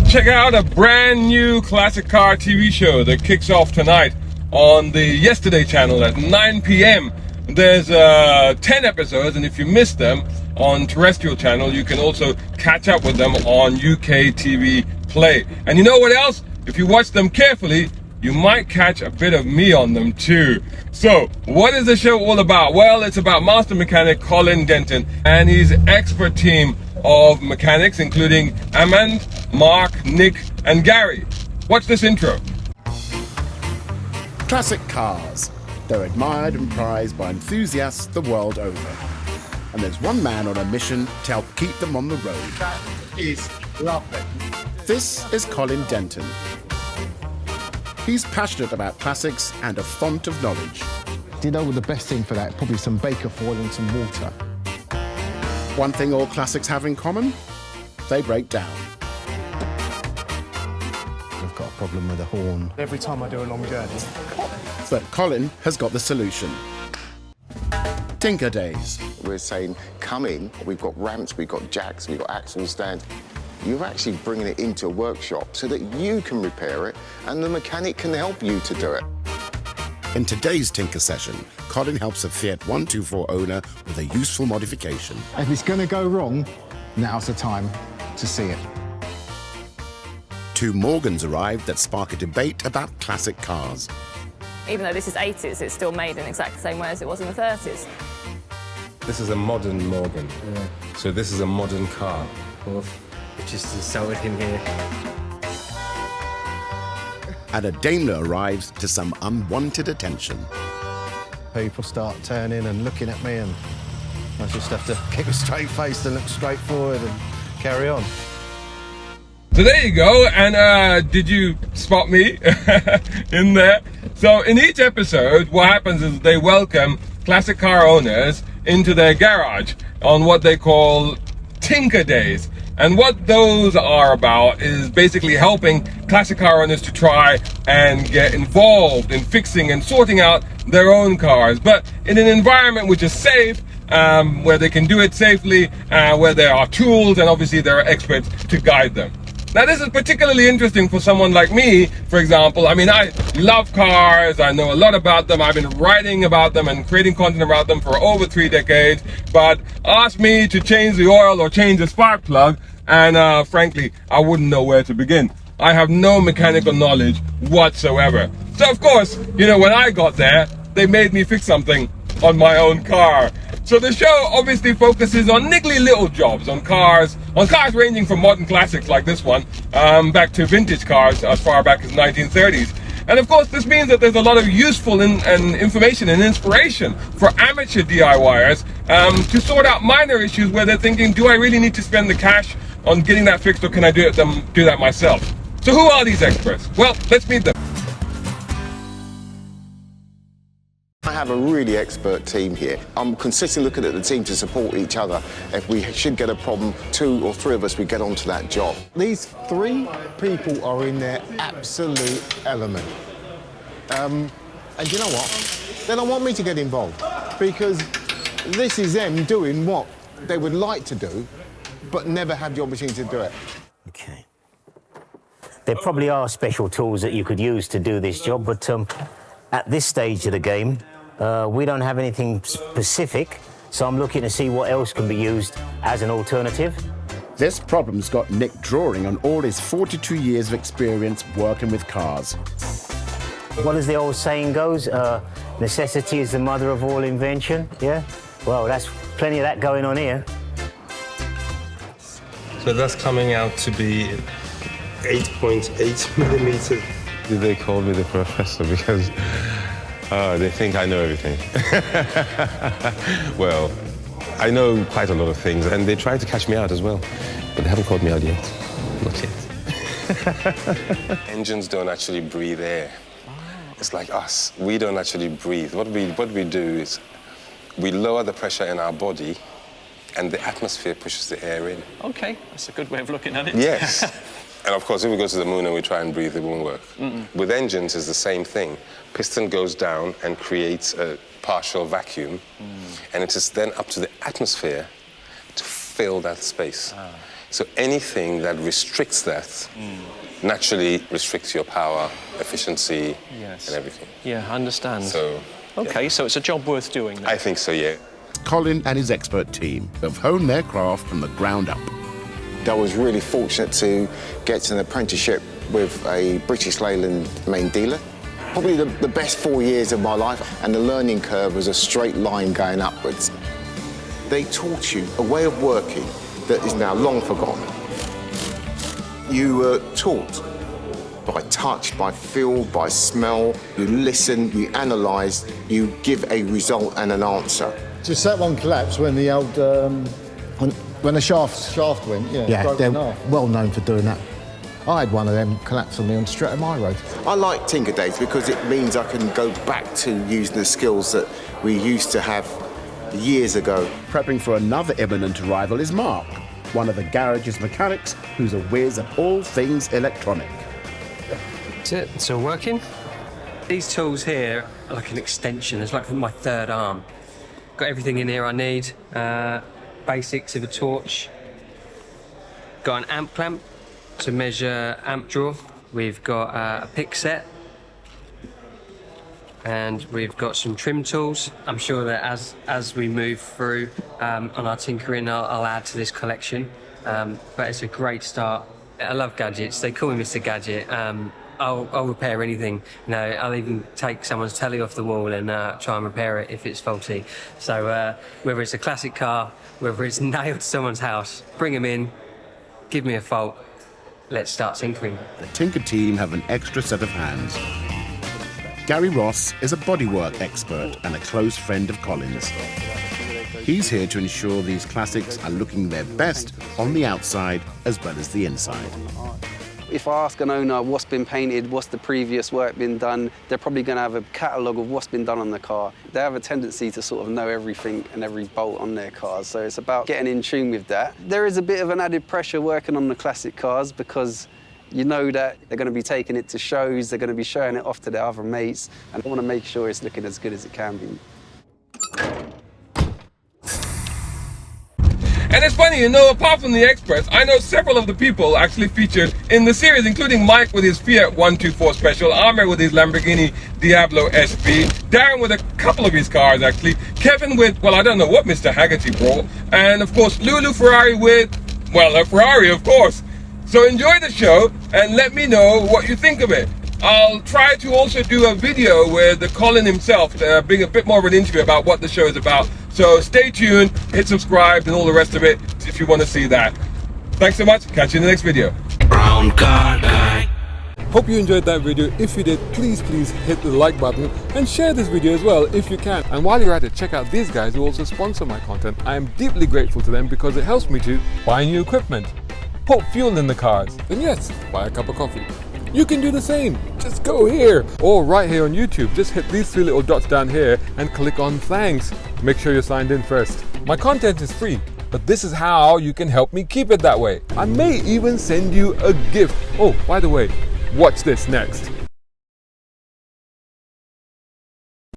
Check out a brand new classic car TV show that kicks off tonight on the Yesterday channel at 9 p.m. There's 10 episodes, and if you missed them on terrestrial channel, you can also catch up with them on UKTV Play. And you know what else? If you watch them carefully, you might catch a bit of me on them too. So, what is the show all about? Well, it's about master mechanic Colin Denton and his expert team of mechanics, including Amand, Mark, Nick, and Gary. Watch this intro. Classic cars. They're admired and prized by enthusiasts the world over. And there's one man on a mission to help keep them on the road. That is lovely. This is Colin Denton. He's passionate about classics and a font of knowledge. Do you know what the best thing for that? Probably some baker foil and some water. One thing all classics have in common? They break down. I've got a problem with the horn. Every time I do a long journey. But Colin has got the solution. Tinker Days. We're saying, come in, we've got ramps, we've got jacks, we've got axle stands. You're actually bringing it into a workshop so that you can repair it and the mechanic can help you to do it. In today's Tinker session, Colin helps a Fiat 124 owner with a useful modification. If it's going to go wrong, now's the time to see it. Two Morgans arrived that spark a debate about classic cars. Even though this is 80s, it's still made in exactly the same way as it was in the 30s. This is a modern Morgan. Yeah. So this is a modern car. We just insulted him here. And a Daimler arrives to some unwanted attention. People start turning and looking at me, and I just have to keep a straight face and look straight forward and carry on. So there you go, and did you spot me in there? So in each episode, what happens is they welcome classic car owners into their garage on what they call Tinker Days. And what those are about is basically helping classic car owners to try and get involved in fixing and sorting out their own cars, but in an environment which is safe, where they can do it safely, where there are tools, and obviously there are experts to guide them. Now, this is particularly interesting for someone like me, for example. I mean, I love cars, I know a lot about them, I've been writing about them and creating content about them for over 3 decades, but ask me to change the oil or change the spark plug, and frankly, I wouldn't know where to begin. I have no mechanical knowledge whatsoever. So, of course, you know, when I got there, they made me fix something on my own car. So the show obviously focuses on niggly little jobs on cars ranging from modern classics like this one, back to vintage cars as far back as 1930s. And of course, this means that there's a lot of useful and information and inspiration for amateur DIYers to sort out minor issues where they're thinking, do I really need to spend the cash on getting that fixed, or can I do that myself? So who are these experts? Well, let's meet them. I have a really expert team here. I'm consistently looking at the team to support each other. If we should get a problem, 2 or 3 of us, we get onto that job. These 3 people are in their absolute element. And you know what? They don't want me to get involved, because this is them doing what they would like to do, but never have the opportunity to do it. Okay. There probably are special tools that you could use to do this job, but at this stage of the game, we don't have anything specific, so I'm looking to see what else can be used as an alternative. This problem's got Nick drawing on all his 42 years of experience working with cars. What as the old saying goes, necessity is the mother of all invention, yeah? Well, that's plenty of that going on here. So that's coming out to be 8.8 millimeters. They call me the professor because they think I know everything. Well, I know quite a lot of things, and they try to catch me out as well, but they haven't caught me out yet. Not yet. Engines don't actually breathe air. It's like us. We don't actually breathe. What we do is we lower the pressure in our body, and the atmosphere pushes the air in. OK, that's a good way of looking at it. Yes. And of course, if we go to the moon and we try and breathe, it won't work. With engines, it's the same thing. Piston goes down and creates a partial vacuum, and it is then up to the atmosphere to fill that space. So anything that restricts that naturally restricts your power, efficiency, Yes. and everything. Yeah, I understand. So, Okay, so it's a job worth doing then. I think so, yeah. Colin and his expert team have honed their craft from the ground up. I was really fortunate to get an apprenticeship with a British Leyland main dealer. Probably the best 4 years of my life, and the learning curve was a straight line going upwards. They taught you a way of working that is now long forgotten. You were taught by touch, by feel, by smell. You listen, you analyse, you give a result and an answer. Just that one collapsed when the old when the shaft went. Yeah, broke they're in half. well known for doing that. I had one of them collapse on me on Strathmore Road. I like Tinker Days because it means I can go back to using the skills that we used to have years ago. Prepping for another imminent arrival is Mark, one of the garage's mechanics who's a whiz at all things electronic. That's it, it's all working. These tools here are like an extension, it's like my third arm. Got everything in here I need. Basics of a torch. Got an amp clamp to measure amp draw. We've got a pick set. And we've got some trim tools. I'm sure that as we move through on our tinkering, I'll add to this collection. But it's a great start. I love gadgets. They call me Mr. Gadget. I'll repair anything. You know, I'll even take someone's telly off the wall and try and repair it if it's faulty. So whether it's a classic car, whether it's nailed to someone's house, bring them in, give me a fault, let's start tinkering. The Tinker team have an extra set of hands. Gary Ross is a bodywork expert and a close friend of Colin's. He's here to ensure these classics are looking their best on the outside as well as the inside. If I ask an owner what's been painted, what's the previous work been done, they're probably going to have a catalogue of what's been done on the car. They have a tendency to sort of know everything and every bolt on their cars, so it's about getting in tune with that. There is a bit of an added pressure working on the classic cars because you know that they're going to be taking it to shows, they're going to be showing it off to their other mates, and I want to make sure it's looking as good as it can be. And it's funny, you know, apart from the experts, I know several of the people actually featured in the series, including Mike with his Fiat 124 Special, Amr with his Lamborghini Diablo SP, Darren with a couple of his cars actually, Kevin with, well, I don't know what Mr. Haggerty brought, and of course Lulu Ferrari with, well, a Ferrari of course. So enjoy the show and let me know what you think of it. I'll try to also do a video with Colin himself, being a bit more of an interview about what the show is about. So stay tuned, hit subscribe and all the rest of it if you want to see that. Thanks so much, catch you in the next video. Brown car guy. Hope you enjoyed that video. If you did, please hit the like button and share this video as well if you can. And while you're at it, check out these guys who also sponsor my content. I am deeply grateful to them because it helps me to buy new equipment, put fuel in the cars, and yes, buy a cup of coffee. You can do the same. Just go here or right here on YouTube. Just hit these three little dots down here and click on thanks. Make sure you're signed in first. My content is free, but this is how you can help me keep it that way. I may even send you a gift. Oh, by the way, watch this next.